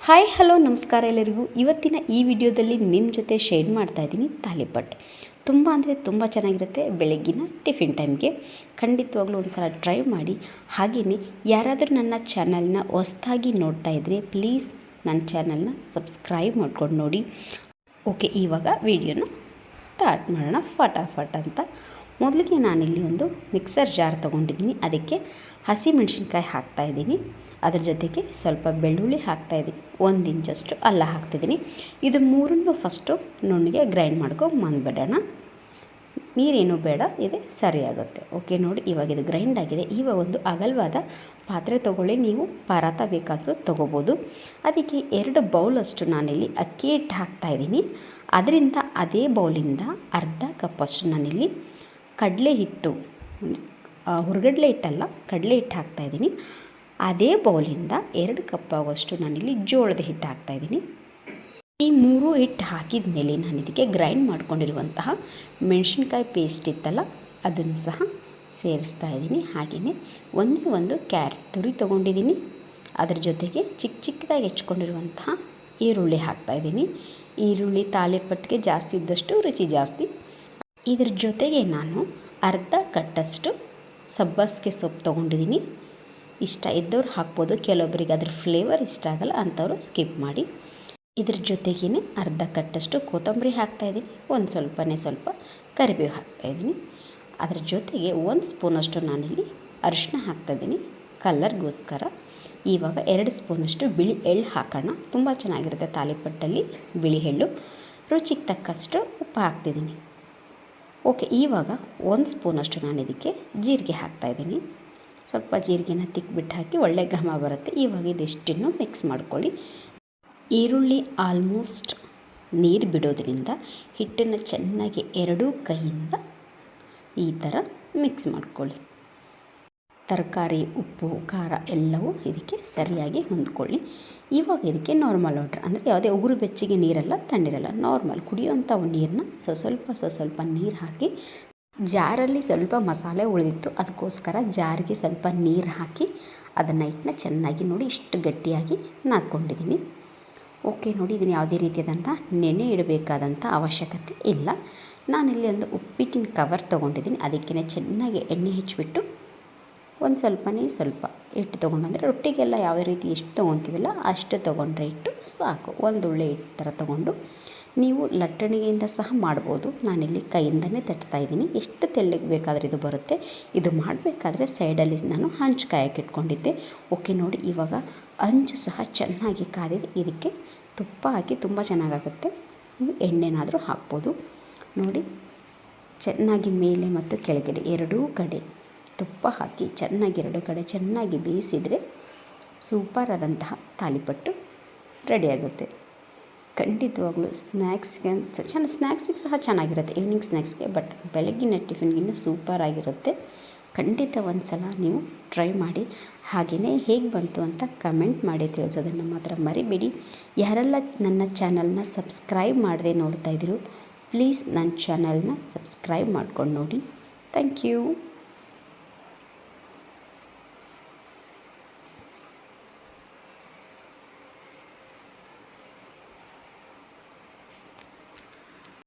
Hi hello ನಮಸ್ಕಾರ ಎಲ್ಲರಿಗೂ. ಇವತ್ತಿನ ಈ ವಿಡಿಯೋದಲ್ಲಿ ನಿಮ್ಮ ಜೊತೆ ಶೇರ್ ಮಾಡ್ತಾ ಇದ್ದೀನಿ ತಾಲಿಪಟ್. ತುಂಬ ಅಂದರೆ ತುಂಬ ಚೆನ್ನಾಗಿರುತ್ತೆ. ಬೆಳಗ್ಗಿನ ಟಿಫಿನ್ ಟೈಮ್ಗೆ ಖಂಡಿತವಾಗ್ಲೂ ಒಂದು ಸಲ ಟ್ರೈ ಮಾಡಿ. ಹಾಗೆಯೇ ಯಾರಾದರೂ ನನ್ನ ಚಾನಲ್ನ ಹೊಸದಾಗಿ ನೋಡ್ತಾ ಇದ್ದರೆ ಪ್ಲೀಸ್ ನನ್ನ ಚಾನಲ್ನ ಸಬ್ಸ್ಕ್ರೈಬ್ ಮಾಡ್ಕೊಂಡು ನೋಡಿ. ಓಕೆ, ಇವಾಗ ವಿಡಿಯೋನ ಸ್ಟಾರ್ಟ್ ಮಾಡೋಣ ಫಟಾಫಟ್ ಅಂತ. ಮೊದಲಿಗೆ ನಾನಿಲ್ಲಿ ಒಂದು ಮಿಕ್ಸರ್ ಜಾರ್ ತೊಗೊಂಡಿದ್ದೀನಿ. ಅದಕ್ಕೆ ಹಸಿಮೆಣಸಿನ್ಕಾಯಿ ಹಾಕ್ತಾಯಿದ್ದೀನಿ. ಅದ್ರ ಜೊತೆಗೆ ಸ್ವಲ್ಪ ಬೆಳ್ಳುಳ್ಳಿ ಹಾಕ್ತಾಯಿದ್ದೀನಿ. 1 ಇಂಚಷ್ಟು ಅಲ್ಲ ಹಾಕ್ತಿದ್ದೀನಿ. ಇದು ಮೂರನ್ನು ಫಸ್ಟು ನುಣ್ಣಗೆ ಗ್ರೈಂಡ್ ಮಾಡ್ಕೊಂಬಂದ್ಬಿಡೋಣ. ನೀರೇನು ಬೇಡ, ಇದೆ ಸರಿಯಾಗುತ್ತೆ. ಓಕೆ ನೋಡಿ, ಇವಾಗ ಇದು ಗ್ರೈಂಡ್ ಆಗಿದೆ. ಇವಾಗ ಒಂದು ಅಗಲವಾದ ಪಾತ್ರೆ ತೊಗೊಳ್ಳಿ. ನೀವು ಪರಾತ ಬೇಕಾದರೂ ತೊಗೋಬೋದು. ಅದಕ್ಕೆ 2 ಬೌಲಷ್ಟು ನಾನಿಲ್ಲಿ ಅಕ್ಕಿ ಹಿಟ್ಟು ಹಾಕ್ತಾಯಿದ್ದೀನಿ. ಅದರಿಂದ ಅದೇ ಬೌಲಿಂದ ಅರ್ಧ ಕಪ್ಪಷ್ಟು ನಾನಿಲ್ಲಿ ಕಡಲೆ ಹಿಟ್ಟು, ಹುರ್ಗಡ್ಲೆ ಹಿಟ್ಟಲ್ಲ ಕಡಲೆ ಹಿಟ್ಟು ಹಾಕ್ತಾಯಿದ್ದೀನಿ. ಅದೇ ಬೌಲಿಂದ 2 ಕಪ್ ಆಗುವಷ್ಟು ನಾನಿಲ್ಲಿ ಜೋಳದ ಹಿಟ್ಟು ಹಾಕ್ತಾಯಿದ್ದೀನಿ. ಈ 3 ಹಿಟ್ಟು ಹಾಕಿದ ಮೇಲೆ ನಾನು ಇದಕ್ಕೆ ಗ್ರೈಂಡ್ ಮಾಡ್ಕೊಂಡಿರುವಂತಹ ಮೆಣಸಿನ್ಕಾಯಿ ಪೇಸ್ಟ್ ಇತ್ತಲ್ಲ ಅದನ್ನು ಸಹ ಸೇರಿಸ್ತಾ ಇದ್ದೀನಿ. ಹಾಗೆಯೇ ಒಂದು ಕ್ಯಾರೆಟ್ ತುರಿ ತೊಗೊಂಡಿದ್ದೀನಿ. ಅದರ ಜೊತೆಗೆ ಚಿಕ್ಕದಾಗಿ ಹೆಚ್ಕೊಂಡಿರುವಂತಹ ಈರುಳ್ಳಿ ಹಾಕ್ತಾಯಿದ್ದೀನಿ. ಈರುಳ್ಳಿ ತಾಲಿಪಟ್ಟಿಗೆ ಜಾಸ್ತಿ ಇದ್ದಷ್ಟು ರುಚಿ ಜಾಸ್ತಿ. ಇದ್ರ ಜೊತೆಗೆ ನಾನು ಅರ್ಧ ಕಟ್ಟಷ್ಟು ಸಬ್ಬಸಿಗೆ ಸೊಪ್ಪು ತೊಗೊಂಡಿದ್ದೀನಿ. ಇಷ್ಟ ಇದ್ದವ್ರು ಹಾಕ್ಬೋದು, ಕೆಲವೊಬ್ಬರಿಗೆ ಅದ್ರ ಫ್ಲೇವರ್ ಇಷ್ಟ ಆಗಲ್ಲ, ಅಂಥವ್ರು ಸ್ಕಿಪ್ ಮಾಡಿ. ಇದ್ರ ಜೊತೆಗೇ ಅರ್ಧ ಕಟ್ಟಷ್ಟು ಕೊತ್ತಂಬರಿ ಹಾಕ್ತಾಯಿದ್ದೀನಿ. ಸ್ವಲ್ಪ ಕರಿಬೇವು ಹಾಕ್ತಾಯಿದ್ದೀನಿ. ಅದ್ರ ಜೊತೆಗೆ 1 ಸ್ಪೂನಷ್ಟು ನಾನಿಲ್ಲಿ ಅರಿಶಿನ ಹಾಕ್ತಾಯಿದ್ದೀನಿ ಕಲರ್ಗೋಸ್ಕರ. ಇವಾಗ 2 ಸ್ಪೂನಷ್ಟು ಬಿಳಿ ಎಳ್ಳು ಹಾಕೋಣ. ತುಂಬ ಚೆನ್ನಾಗಿರುತ್ತೆ ತಾಲಿಪಟ್ಟಲ್ಲಿ ಬಿಳಿ ಎಳ್ಳು. ರುಚಿಗೆ ತಕ್ಕಷ್ಟು ಉಪ್ಪು ಹಾಕ್ತಿದ್ದೀನಿ. ಓಕೆ, ಇವಾಗ 1 ಸ್ಪೂನಷ್ಟು ನಾನು ಇದಕ್ಕೆ ಜೀರಿಗೆ ಹಾಕ್ತಾಯಿದ್ದೀನಿ. ಸ್ವಲ್ಪ ಜೀರಿಗೆನ ತಿಕ್ಬಿಟ್ಟು ಹಾಕಿ ಒಳ್ಳೆ ಘಮ ಬರುತ್ತೆ. ಇವಾಗ ಇದಿಷ್ಟನ್ನು ಮಿಕ್ಸ್ ಮಾಡ್ಕೊಳ್ಳಿ. ಈರುಳ್ಳಿ ಆಲ್ಮೋಸ್ಟ್ ನೀರು ಬಿಡೋದ್ರಿಂದ ಹಿಟ್ಟನ್ನು ಚೆನ್ನಾಗಿ 2 ಕೈಯಿಂದ ಈ ಥರ ಮಿಕ್ಸ್ ಮಾಡ್ಕೊಳ್ಳಿ. ತರಕಾರಿ, ಉಪ್ಪು, ಖಾರ ಎಲ್ಲವೂ ಇದಕ್ಕೆ ಸರಿಯಾಗಿ ಹೊಂದ್ಕೊಳ್ಳಿ. ಇವಾಗ ಇದಕ್ಕೆ ನಾರ್ಮಲ್ ವಾಟರ್, ಅಂದರೆ ಯಾವುದೇ ಉಗುರು ಬೆಚ್ಚಗೆ ನೀರಲ್ಲ, ತಣ್ಣೀರಲ್ಲ, ನಾರ್ಮಲ್ ಕುಡಿಯೋವಂಥ ನೀರನ್ನ ಸ್ವಲ್ಪ ನೀರು ಹಾಕಿ, ಜಾರಲ್ಲಿ ಸ್ವಲ್ಪ ಮಸಾಲೆ ಉಳಿದಿತ್ತು ಅದಕ್ಕೋಸ್ಕರ ಜಾರಿಗೆ ಸ್ವಲ್ಪ ನೀರು ಹಾಕಿ ಅದನ್ನು ಹಿಟ್ಟನ್ನ ಚೆನ್ನಾಗಿ ನೋಡಿ ಇಷ್ಟು ಗಟ್ಟಿಯಾಗಿ ನಾದ್ಕೊಂಡಿದ್ದೀನಿ. ಓಕೆ ನೋಡಿ, ಇದನ್ನು ಯಾವುದೇ ರೀತಿಯಾದಂಥ ನೆನೆ ಇಡಬೇಕಾದಂಥ ಅವಶ್ಯಕತೆ ಇಲ್ಲ. ನಾನಿಲ್ಲಿ ಒಂದು ಉಪ್ಪಿಟ್ಟಿನ ಕವರ್ ತೊಗೊಂಡಿದ್ದೀನಿ. ಅದಕ್ಕೇ ಚೆನ್ನಾಗಿ ಎಣ್ಣೆ ಹಚ್ಚಿಬಿಟ್ಟು ಸ್ವಲ್ಪ ಹಿಟ್ಟು ತೊಗೊಂಡು, ರೊಟ್ಟಿಗೆಲ್ಲ ಯಾವುದೇ ರೀತಿ ಎಷ್ಟು ತೊಗೊತೀವಲ್ಲ ಅಷ್ಟು ತೊಗೊಂಡ್ರೆ ಹಿಟ್ಟು ಸಾಕು. ಒಂದು ಉಳ್ಳೆ ಹಿಟ್ಟು ಥರ ತೊಗೊಂಡು ನೀವು ಲಟ್ಟಣಿಗೆಯಿಂದ ಸಹ ಮಾಡ್ಬೋದು. ನಾನಿಲ್ಲಿ ಕೈಯಿಂದನೇ ತಟ್ತಾಯಿದ್ದೀನಿ. ಎಷ್ಟು ತೆಳ್ಳಗೆ ಬೇಕಾದರೆ ಇದು ಬರುತ್ತೆ. ಇದು ಮಾಡಬೇಕಾದ್ರೆ ಸೈಡಲ್ಲಿ ನಾನು ಹಂಚು ಕಾಯಕ್ಕೆ ಇಟ್ಕೊಂಡಿದ್ದೆ. ಓಕೆ ನೋಡಿ, ಇವಾಗ ಹಂಚು ಸಹ ಚೆನ್ನಾಗಿ ಕಾದಿದೆ. ಇದಕ್ಕೆ ತುಪ್ಪ ಹಾಕಿ ತುಂಬ ಚೆನ್ನಾಗಾಗುತ್ತೆ. ನೀವು ಎಣ್ಣೆನಾದರೂ ಹಾಕ್ಬೋದು. ನೋಡಿ, ಚೆನ್ನಾಗಿ ಮೇಲೆ ಮತ್ತು ಕೆಳಗಡೆ 2 ಕಡೆ ತುಪ್ಪ ಹಾಕಿ ಚೆನ್ನಾಗಿ 2 ಕಡೆ ಚೆನ್ನಾಗಿ ಬೇಯಿಸಿದರೆ ಸೂಪರ್ ಆದಂತಹ ತಾಲಿಪಟ್ಟು ರೆಡಿಯಾಗುತ್ತೆ. ಖಂಡಿತವಾಗ್ಲೂ ಸ್ನ್ಯಾಕ್ಸಿಗೆ ಸಹ ಚೆನ್ನಾಗಿರುತ್ತೆ, ಈವ್ನಿಂಗ್ ಸ್ನ್ಯಾಕ್ಸ್ಗೆ. ಬಟ್ ಬೆಳಗ್ಗಿನ ಟಿಫಿನ್ಗಿನ್ನೂ ಸೂಪರ್ ಆಗಿರುತ್ತೆ. ಖಂಡಿತ ಒಂದು ಸಲ ನೀವು ಟ್ರೈ ಮಾಡಿ. ಹಾಗೆಯೇ ಹೇಗೆ ಬಂತು ಅಂತ ಕಮೆಂಟ್ ಮಾಡಿ ತಿಳಿಸೋದನ್ನು ಮಾತ್ರ ಮರಿಬೇಡಿ. ಯಾರೆಲ್ಲ ನನ್ನ ಚಾನಲ್ನ ಸಬ್ಸ್ಕ್ರೈಬ್ ಮಾಡದೆ ನೋಡ್ತಾ ಇದ್ದೀರೋ ಪ್ಲೀಸ್ ನನ್ನ ಚಾನಲ್ನ ಸಬ್ಸ್ಕ್ರೈಬ್ ಮಾಡ್ಕೊಂಡು ನೋಡಿ. Thank you.